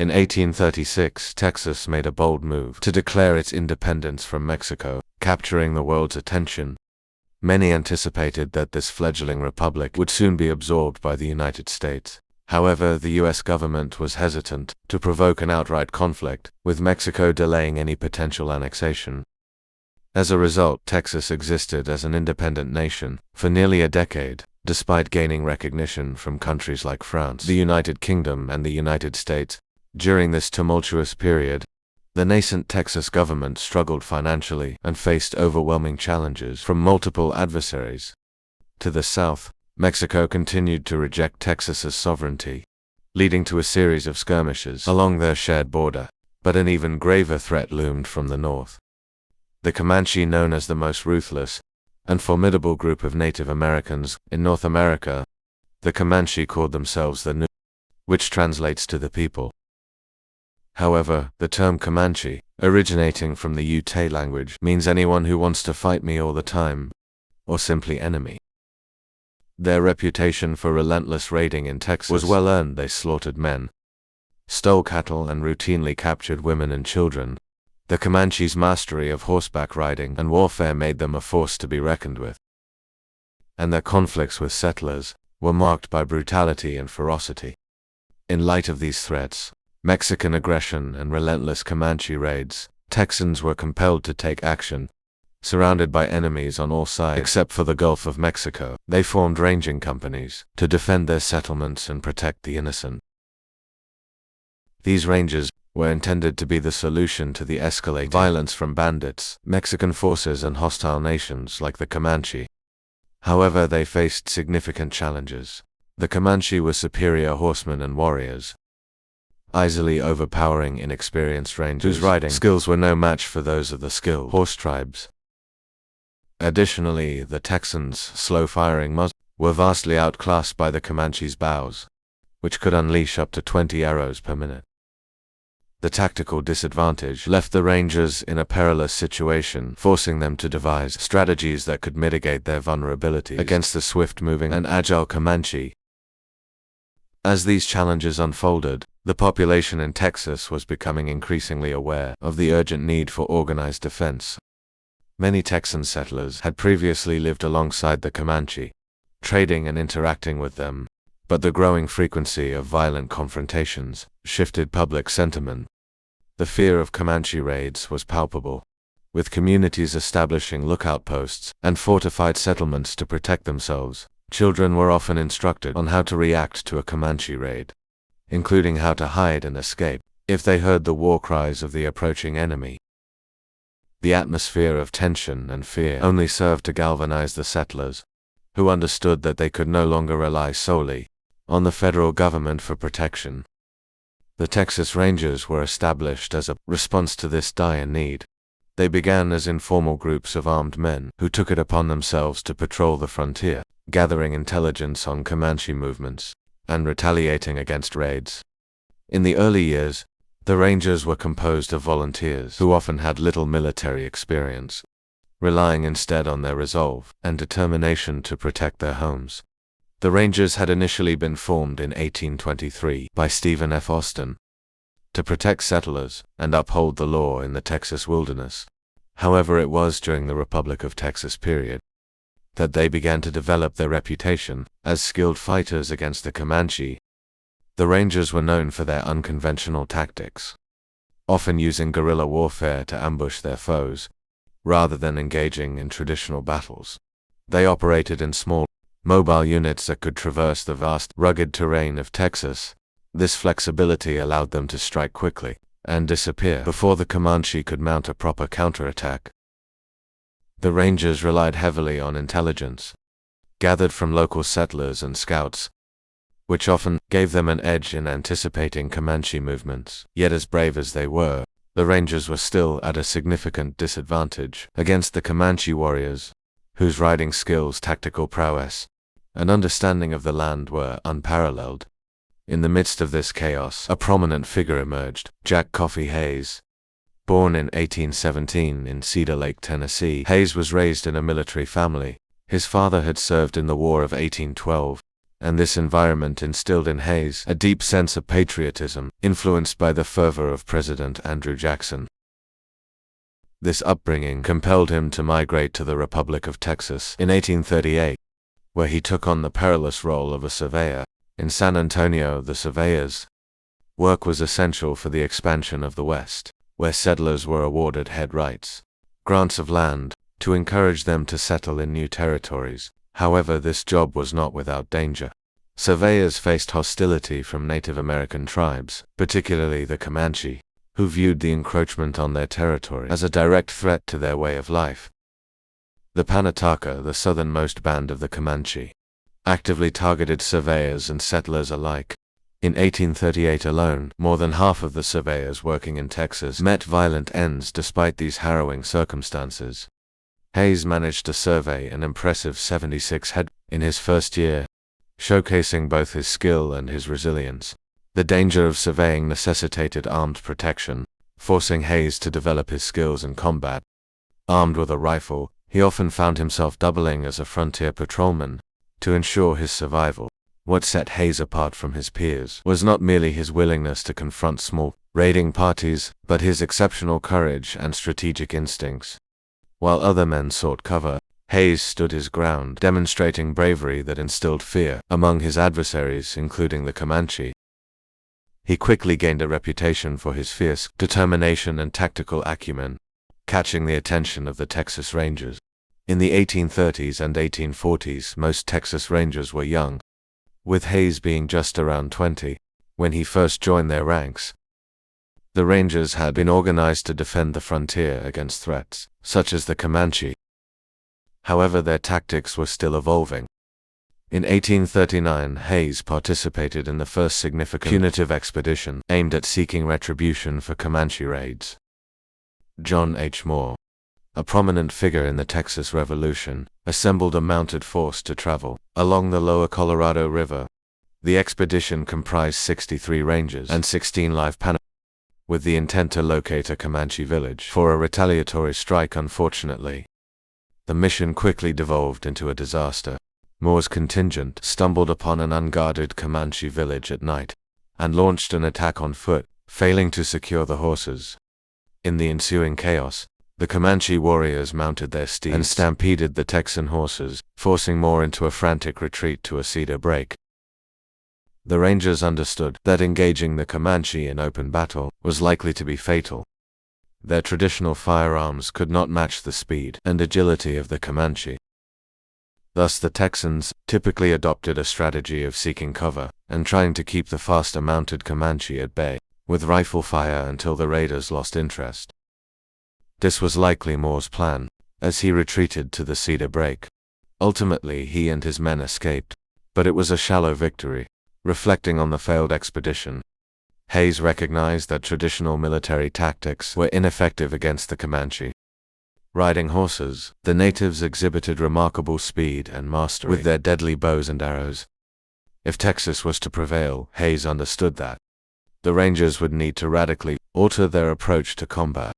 In 1836, Texas made a bold move to declare its independence from Mexico, capturing the world's attention. Many anticipated that this fledgling republic would soon be absorbed by the United States. However, the U.S. government was hesitant to provoke an outright conflict, with Mexico delaying any potential annexation. As a result, Texas existed as an independent nation for nearly a decade, despite gaining recognition from countries like France, the United Kingdom, and the United States. During this tumultuous period, the nascent Texas government struggled financially and faced overwhelming challenges from multiple adversaries. To the south, Mexico continued to reject Texas's sovereignty, leading to a series of skirmishes along their shared border. But an even graver threat loomed from the north. The Comanche, known as the most ruthless and formidable group of Native Americans in North America, the Comanche called themselves the New, which translates to the people. However, the term Comanche, originating from the Ute language, means anyone who wants to fight me all the time, or simply enemy. Their reputation for relentless raiding in Texas was well earned. They slaughtered men, stole cattle, and routinely captured women and children. The Comanche's mastery of horseback riding and warfare made them a force to be reckoned with, and their conflicts with settlers were marked by brutality and ferocity. In light of these threats, Mexican aggression, and relentless Comanche raids, Texans were compelled to take action. Surrounded by enemies on all sides except for the Gulf of Mexico, they formed ranging companies to defend their settlements and protect the innocent. These rangers were intended to be the solution to the escalating violence from bandits, Mexican forces, and hostile nations like the Comanche. However, they faced significant challenges. The Comanche were superior horsemen and warriors, easily overpowering inexperienced rangers whose riding skills were no match for those of the skilled horse tribes. Additionally, the Texans' slow-firing muzzles were vastly outclassed by the Comanche's bows, which could unleash up to 20 arrows per minute. The tactical disadvantage left the Rangers in a perilous situation, forcing them to devise strategies that could mitigate their vulnerabilities against the swift-moving and agile Comanche. As these challenges unfolded, the population in Texas was becoming increasingly aware of the urgent need for organized defense. Many Texan settlers had previously lived alongside the Comanche, trading and interacting with them, but the growing frequency of violent confrontations shifted public sentiment. The fear of Comanche raids was palpable, with communities establishing lookout posts and fortified settlements to protect themselves. Children were often instructed on how to react to a Comanche raid, including how to hide and escape if they heard the war cries of the approaching enemy. The atmosphere of tension and fear only served to galvanize the settlers, who understood that they could no longer rely solely on the federal government for protection. The Texas Rangers were established as a response to this dire need. They began as informal groups of armed men who took it upon themselves to patrol the frontier, gathering intelligence on Comanche movements and retaliating against raids. In the early years, the Rangers were composed of volunteers who often had little military experience, relying instead on their resolve and determination to protect their homes. The Rangers had initially been formed in 1823 by Stephen F. Austin to protect settlers and uphold the law in the Texas wilderness. However, it was during the Republic of Texas period that they began to develop their reputation as skilled fighters against the Comanche. The Rangers were known for their unconventional tactics, often using guerrilla warfare to ambush their foes, rather than engaging in traditional battles. They operated in small, mobile units that could traverse the vast, rugged terrain of Texas. This flexibility allowed them to strike quickly and disappear before the Comanche could mount a proper counterattack. The Rangers relied heavily on intelligence, gathered from local settlers and scouts, which often gave them an edge in anticipating Comanche movements. Yet as brave as they were, the Rangers were still at a significant disadvantage against the Comanche warriors, whose riding skills, tactical prowess, and understanding of the land were unparalleled. In the midst of this chaos, a prominent figure emerged, Jack Coffee Hayes. Born in 1817 in Cedar Lake, Tennessee, Hayes was raised in a military family. His father had served in the War of 1812, and this environment instilled in Hayes a deep sense of patriotism, influenced by the fervor of President Andrew Jackson. This upbringing compelled him to migrate to the Republic of Texas in 1838, where he took on the perilous role of a surveyor. In San Antonio, the surveyor's work was essential for the expansion of the West, where settlers were awarded head rights, grants of land, to encourage them to settle in new territories. However, this job was not without danger. Surveyors faced hostility from Native American tribes, particularly the Comanche, who viewed the encroachment on their territory as a direct threat to their way of life. The Panataka, the southernmost band of the Comanche, actively targeted surveyors and settlers alike. In 1838 alone, more than half of the surveyors working in Texas met violent ends despite these harrowing circumstances. Hayes managed to survey an impressive 76 head in his first year, showcasing both his skill and his resilience. The danger of surveying necessitated armed protection, forcing Hayes to develop his skills in combat. Armed with a rifle, he often found himself doubling as a frontier patrolman to ensure his survival. What set Hayes apart from his peers was not merely his willingness to confront small, raiding parties, but his exceptional courage and strategic instincts. While other men sought cover, Hayes stood his ground, demonstrating bravery that instilled fear among his adversaries, including the Comanche. He quickly gained a reputation for his fierce determination and tactical acumen, catching the attention of the Texas Rangers. In the 1830s and 1840s, most Texas Rangers were young, with Hayes being just around 20 when he first joined their ranks. The Rangers had been organized to defend the frontier against threats, such as the Comanche. However, their tactics were still evolving. In 1839, Hayes participated in the first significant punitive expedition aimed at seeking retribution for Comanche raids. John H. Moore, a prominent figure in the Texas Revolution, assembled a mounted force to travel along the lower Colorado River. The expedition comprised 63 Rangers and 16 live Panamanians, with the intent to locate a Comanche village for a retaliatory strike. Unfortunately, the mission quickly devolved into a disaster. Moore's contingent stumbled upon an unguarded Comanche village at night and launched an attack on foot, failing to secure the horses. In the ensuing chaos, the Comanche warriors mounted their steeds and stampeded the Texan horses, forcing Moore into a frantic retreat to a cedar brake. The Rangers understood that engaging the Comanche in open battle was likely to be fatal. Their traditional firearms could not match the speed and agility of the Comanche. Thus the Texans typically adopted a strategy of seeking cover and trying to keep the faster mounted Comanche at bay, with rifle fire until the raiders lost interest. This was likely Moore's plan, as he retreated to the cedar brake. Ultimately, he and his men escaped, but it was a shallow victory. Reflecting on the failed expedition, Hayes recognized that traditional military tactics were ineffective against the Comanche. Riding horses, the natives exhibited remarkable speed and mastery with their deadly bows and arrows. If Texas was to prevail, Hayes understood that the Rangers would need to radically alter their approach to combat.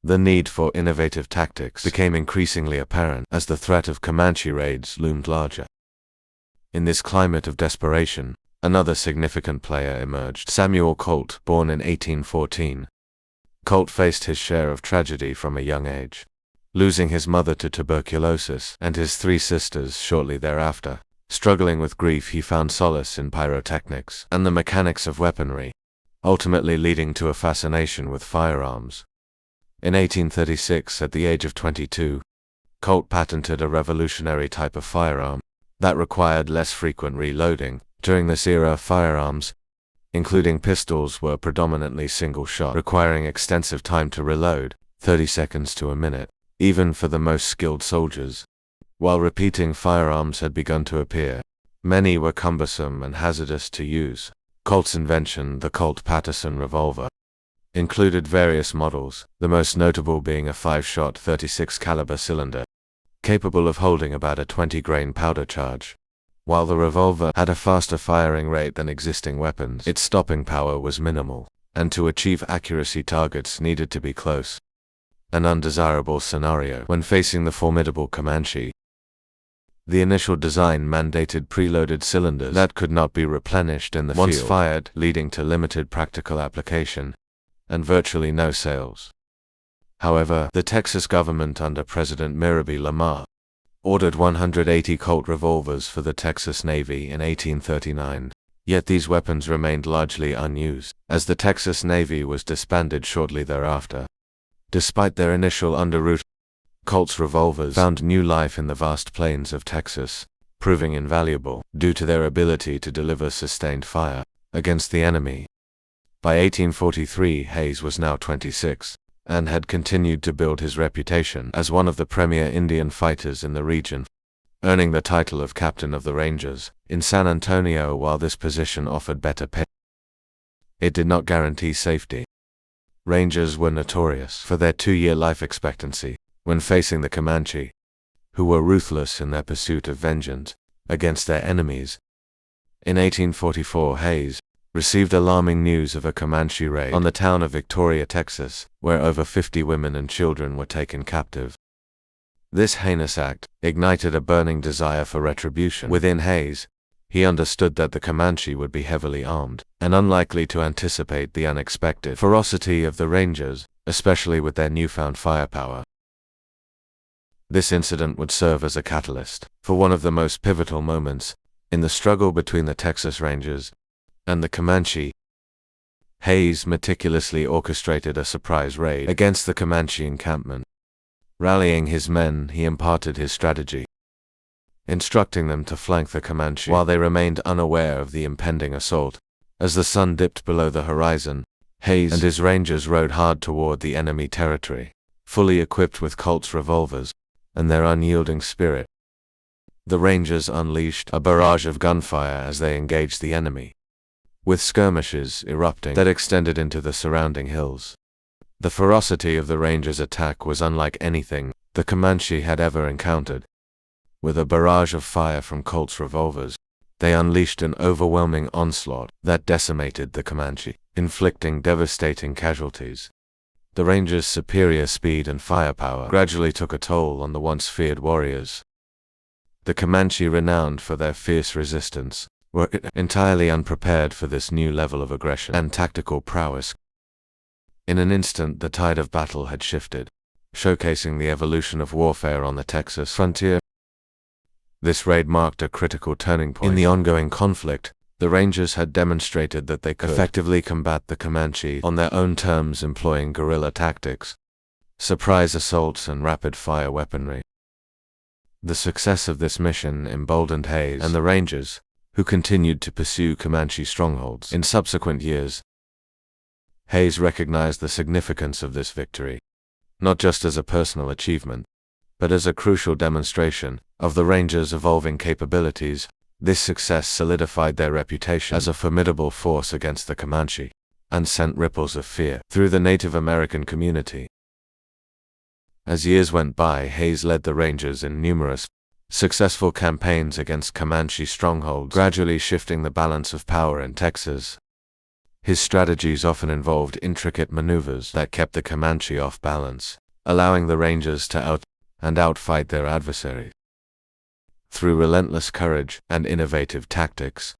The need for innovative tactics became increasingly apparent as the threat of Comanche raids loomed larger. In this climate of desperation, another significant player emerged: Samuel Colt, born in 1814. Colt faced his share of tragedy from a young age, losing his mother to tuberculosis and his 3 sisters shortly thereafter. Struggling with grief, he found solace in pyrotechnics and the mechanics of weaponry, ultimately leading to a fascination with firearms. In 1836, at the age of 22, Colt patented a revolutionary type of firearm that required less frequent reloading. During this era, firearms, including pistols, were predominantly single-shot, requiring extensive time to reload, 30 seconds to a minute, even for the most skilled soldiers. While repeating firearms had begun to appear, many were cumbersome and hazardous to use. Colt's invention, the Colt-Paterson revolver, included various models, the most notable being a 5-shot 36 caliber cylinder, capable of holding about a 20-grain powder charge. While the revolver had a faster firing rate than existing weapons, its stopping power was minimal, and to achieve accuracy, targets needed to be close. An undesirable scenario when facing the formidable Comanche. The initial design mandated preloaded cylinders that could not be replenished in the field once fired, leading to limited practical application and virtually no sales. However, the Texas government under President Mirabel Lamar ordered 180 Colt revolvers for the Texas Navy in 1839. Yet these weapons remained largely unused, as the Texas Navy was disbanded shortly thereafter. Despite their initial underroute, Colt's revolvers found new life in the vast plains of Texas, proving invaluable due to their ability to deliver sustained fire against the enemy. By 1843, Hayes was now 26, and had continued to build his reputation as one of the premier Indian fighters in the region, earning the title of Captain of the Rangers in San Antonio. While this position offered better pay, it did not guarantee safety. Rangers were notorious for their 2-year life expectancy when facing the Comanche, who were ruthless in their pursuit of vengeance against their enemies. In 1844, Hayes received alarming news of a Comanche raid on the town of Victoria, Texas, where over 50 women and children were taken captive. This heinous act ignited a burning desire for retribution within Hayes. He understood that the Comanche would be heavily armed and unlikely to anticipate the unexpected ferocity of the Rangers, especially with their newfound firepower. This incident would serve as a catalyst for one of the most pivotal moments in the struggle between the Texas Rangers and the Comanche. Hayes meticulously orchestrated a surprise raid against the Comanche encampment. Rallying his men, he imparted his strategy, instructing them to flank the Comanche while they remained unaware of the impending assault. As the sun dipped below the horizon, Hayes and his Rangers rode hard toward the enemy territory, fully equipped with Colt's revolvers and their unyielding spirit. The Rangers unleashed a barrage of gunfire as they engaged the enemy, with skirmishes erupting that extended into the surrounding hills. The ferocity of the Rangers' attack was unlike anything the Comanche had ever encountered. With a barrage of fire from Colt's revolvers, they unleashed an overwhelming onslaught that decimated the Comanche, inflicting devastating casualties. The Rangers' superior speed and firepower gradually took a toll on the once feared warriors. The Comanche, renowned for their fierce resistance, were entirely unprepared for this new level of aggression and tactical prowess. In an instant, the tide of battle had shifted, showcasing the evolution of warfare on the Texas frontier. This raid marked a critical turning point in the ongoing conflict. The Rangers had demonstrated that they could effectively combat the Comanche on their own terms, employing guerrilla tactics, surprise assaults, and rapid-fire weaponry. The success of this mission emboldened Hayes and the Rangers, who continued to pursue Comanche strongholds in subsequent years. Hayes recognized the significance of this victory, not just as a personal achievement, but as a crucial demonstration of the Rangers' evolving capabilities. This success solidified their reputation as a formidable force against the Comanche, and sent ripples of fear through the Native American community. As years went by, Hayes led the Rangers in numerous, successful campaigns against Comanche strongholds, gradually shifting the balance of power in Texas. His strategies often involved intricate maneuvers that kept the Comanche off balance, allowing the Rangers to outfight their adversaries. Through relentless courage and innovative tactics,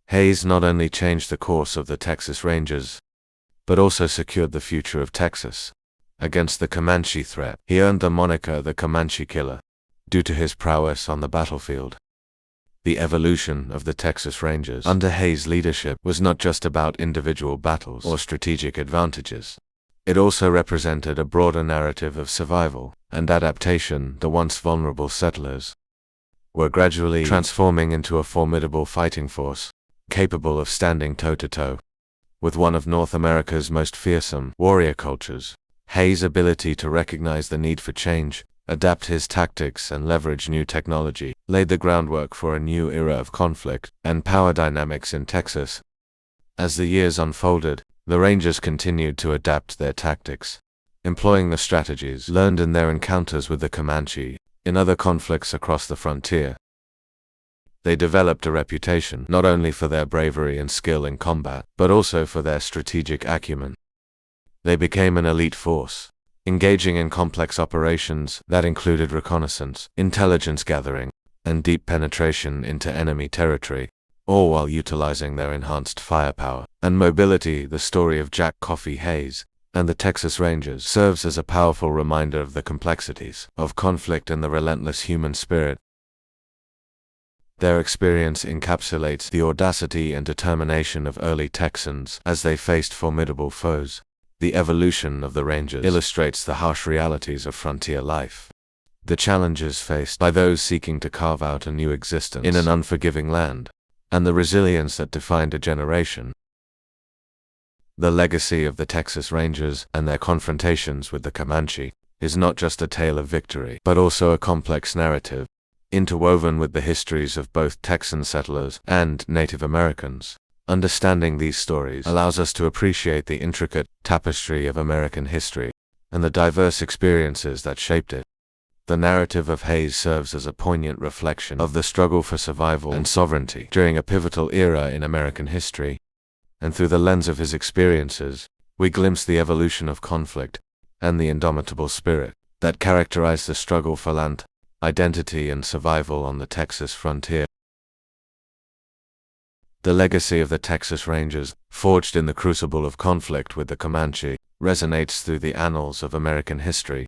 Hayes not only changed the course of the Texas Rangers, but also secured the future of Texas against the Comanche threat. He earned the moniker the Comanche Killer due to his prowess on the battlefield. The evolution of the Texas Rangers under Hayes' leadership was not just about individual battles or strategic advantages. It also represented a broader narrative of survival and adaptation. The once vulnerable settlers were gradually transforming into a formidable fighting force, capable of standing toe-to-toe with one of North America's most fearsome warrior cultures. Hayes' ability to recognize the need for change, adapt his tactics, and leverage new technology laid the groundwork for a new era of conflict and power dynamics in Texas. As the years unfolded, the Rangers continued to adapt their tactics, employing the strategies learned in their encounters with the Comanche in other conflicts across the frontier. They developed a reputation not only for their bravery and skill in combat, but also for their strategic acumen. They became an elite force, engaging in complex operations that included reconnaissance, intelligence gathering, and deep penetration into enemy territory, all while utilizing their enhanced firepower and mobility. The story of Jack Coffee Hayes and the Texas Rangers serves as a powerful reminder of the complexities of conflict and the relentless human spirit. Their experience encapsulates the audacity and determination of early Texans as they faced formidable foes. The evolution of the Rangers illustrates the harsh realities of frontier life, the challenges faced by those seeking to carve out a new existence in an unforgiving land, and the resilience that defined a generation. The legacy of the Texas Rangers and their confrontations with the Comanche is not just a tale of victory, but also a complex narrative, interwoven with the histories of both Texan settlers and Native Americans. Understanding these stories allows us to appreciate the intricate tapestry of American history and the diverse experiences that shaped it. The narrative of Hayes serves as a poignant reflection of the struggle for survival and sovereignty during a pivotal era in American history, and through the lens of his experiences, we glimpse the evolution of conflict and the indomitable spirit that characterized the struggle for land, identity, and survival on the Texas frontier. The legacy of the Texas Rangers, forged in the crucible of conflict with the Comanche, resonates through the annals of American history.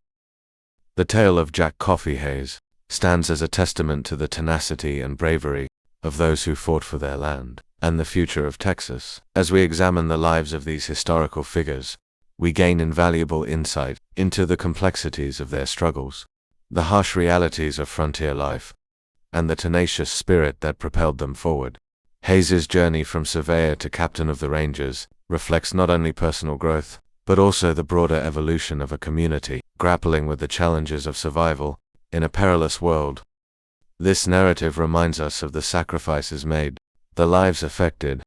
The tale of Jack Coffee Hayes stands as a testament to the tenacity and bravery of those who fought for their land and the future of Texas. As we examine the lives of these historical figures, we gain invaluable insight into the complexities of their struggles, the harsh realities of frontier life, and the tenacious spirit that propelled them forward. Hayes's journey from surveyor to captain of the Rangers reflects not only personal growth, but also the broader evolution of a community grappling with the challenges of survival in a perilous world. This narrative reminds us of the sacrifices made, the lives affected,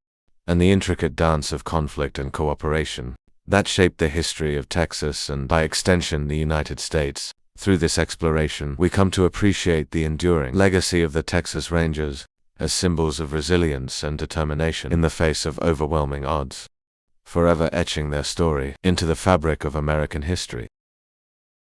and the intricate dance of conflict and cooperation that shaped the history of Texas and, by extension, the United States. Through this exploration, we come to appreciate the enduring legacy of the Texas Rangers as symbols of resilience and determination in the face of overwhelming odds, forever etching their story into the fabric of American history.